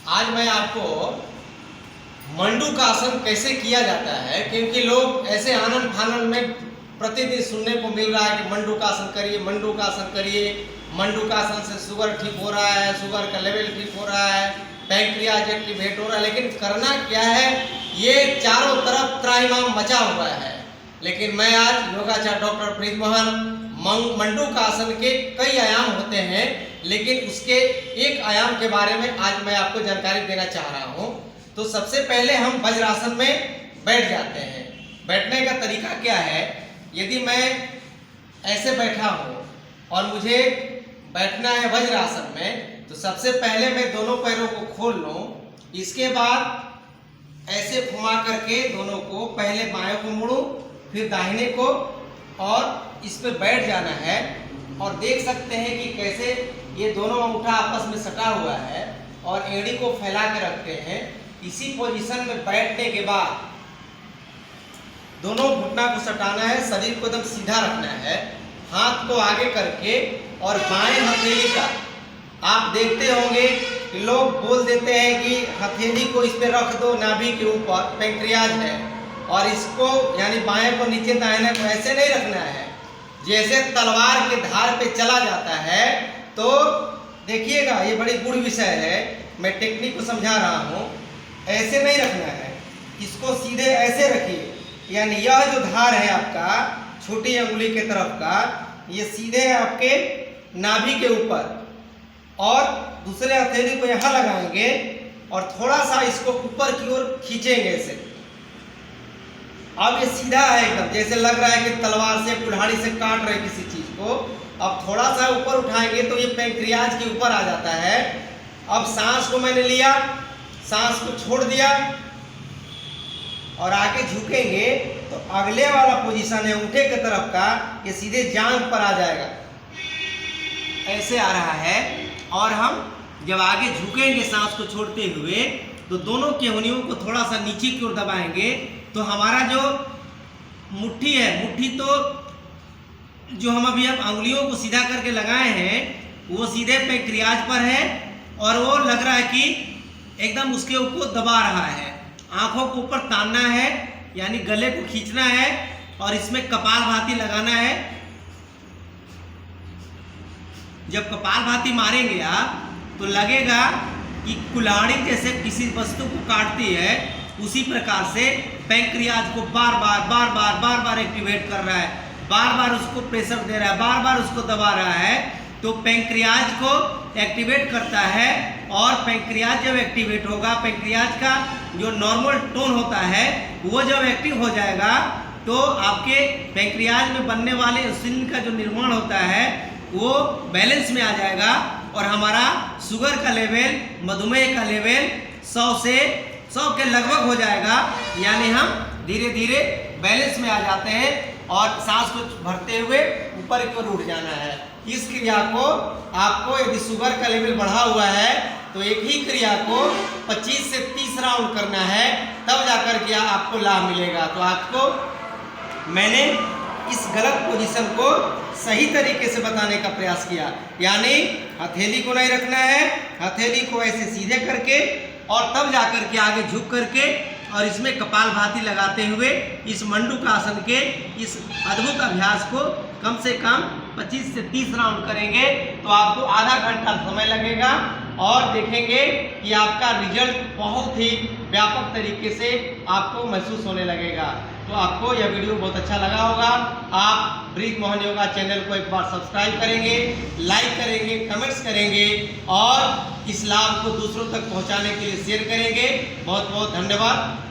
आज मैं आपको मंडूकासन कैसे किया जाता है, क्योंकि लोग ऐसे आनंद फानंद में प्रतिदिन सुनने को मिल रहा है कि मंडूकासन करिए, मंडूकासन करिए, मंडूकासन से शुगर ठीक हो रहा है, शुगर का लेवल ठीक हो रहा है, पैंक्रियाज एक्टिवेट हो रहा है। लेकिन करना क्या है, ये चारों तरफ त्राहिमाम मचा हुआ है। लेकिन मैं आज योगाचार्य डॉक्टर प्रीत मोहन मंडूकासन के कई आयाम होते हैं, लेकिन उसके एक आयाम के बारे में आज मैं आपको जानकारी देना चाह रहा हूँ। तो सबसे पहले हम वज्रासन में बैठ जाते हैं। बैठने का तरीका क्या है, यदि मैं ऐसे बैठा हूँ और मुझे बैठना है वज्रासन में, तो सबसे पहले मैं दोनों पैरों को खोल लूँ। इसके बाद ऐसे घुमा करके दोनों को, पहले बाएं को मुड़ूं, फिर दाहिने को, और इस पे बैठ जाना है। और देख सकते हैं कि कैसे ये दोनों अंगूठा आपस में सटा हुआ है और एड़ी को फैला के रखते हैं। इसी पोजीशन में बैठने के बाद दोनों घुटना को सटाना है, शरीर को एकदम सीधा रखना है, हाथ को आगे करके, और बाएं हथेली का आप देखते होंगे कि लोग बोल देते हैं कि हथेली को इस पे रख दो नाभि के ऊपर, पैंक्रियाज है, और इसको यानी बाएं को नीचे दाहिने को ऐसे नहीं रखना है। जैसे तलवार के धार पे चला जाता है, तो देखिएगा ये बड़ी गुड़ विषय है, मैं टेक्निक को समझा रहा हूँ। ऐसे नहीं रखना है, इसको सीधे ऐसे रखिए, यानी यह जो धार है आपका छोटी अंगुली के तरफ का, ये सीधे आपके नाभि के ऊपर, और दूसरे हथेली को यहाँ लगाएंगे और थोड़ा सा इसको ऊपर की ओर खींचेंगे ऐसे। अब ये सीधा है एकदम, जैसे लग रहा है कि तलवार से, कुल्हाड़ी से काट रहे किसी चीज को। अब थोड़ा सा ऊपर उठाएंगे तो ये पैंक्रियाज के ऊपर आ जाता है। अब सांस को मैंने लिया, सांस को छोड़ दिया और आगे झुकेंगे तो अगले वाला पोजीशन है अंगूठे के तरफ का, ये सीधे जांघ पर आ जाएगा, ऐसे आ रहा है। और हम जब आगे झुकेंगे सांस को छोड़ते हुए, तो दोनों की उंगलियों को थोड़ा सा नीचे की ओर दबाएंगे, तो हमारा जो मुट्ठी है, मुट्ठी तो जो हम अभी अंगुलियों को सीधा करके लगाए हैं, वो सीधे पैंक्रियाज पर है, और वो लग रहा है कि एकदम उसके ऊपर दबा रहा है। आंखों को ऊपर तानना है, यानी गले को खींचना है, और इसमें कपालभाति लगाना है। जब कपालभाति मारेंगे आप, तो लगेगा कि कुल्हाड़ी जैसे किसी वस्तु को काटती है, उसी प्रकार से पैंक्रियाज को बार बार एक्टिवेट कर रहा है, बार बार उसको प्रेशर दे रहा है, बार बार उसको दबा रहा है। तो पैंक्रियाज को एक्टिवेट करता है, और पैंक्रियाज जब एक्टिवेट होगा, पैंक्रियाज का जो नॉर्मल टोन होता है वो जब एक्टिव हो जाएगा, तो आपके पैंक्रियाज में बनने वाले इंसुलिन का जो निर्माण होता है वो बैलेंस में आ जाएगा, और हमारा शुगर का लेवल, मधुमेह का लेवल 100 के लगभग हो जाएगा। यानी हम धीरे धीरे बैलेंस में आ जाते हैं, और सांस को भरते हुए ऊपर की ओर उठ जाना है। इस क्रिया को आपको, यदि शुगर का लेवल बढ़ा हुआ है, तो एक ही क्रिया को 25 से 30 राउंड करना है, तब जाकर के आपको लाभ मिलेगा। तो आपको मैंने इस गलत पोजीशन को सही तरीके से बताने का प्रयास किया, यानी हथेली को नहीं रखना है, हथेली को ऐसे सीधे करके, और तब जाकर के आगे झुक करके, और इसमें कपालभाति लगाते हुए इस मंडूकासन के इस अद्भुत अभ्यास को कम से कम 25 से 30 राउंड करेंगे, तो आपको आधा घंटा समय लगेगा, और देखेंगे कि आपका रिजल्ट बहुत ही व्यापक तरीके से आपको महसूस होने लगेगा। तो आपको यह वीडियो बहुत अच्छा लगा होगा। आप प्रीत मोहन योगा चैनल को एक बार सब्सक्राइब करेंगे, लाइक करेंगे, कमेंट्स करेंगे, और इस लाभ को दूसरों तक पहुंचाने के लिए शेयर करेंगे। बहुत बहुत धन्यवाद।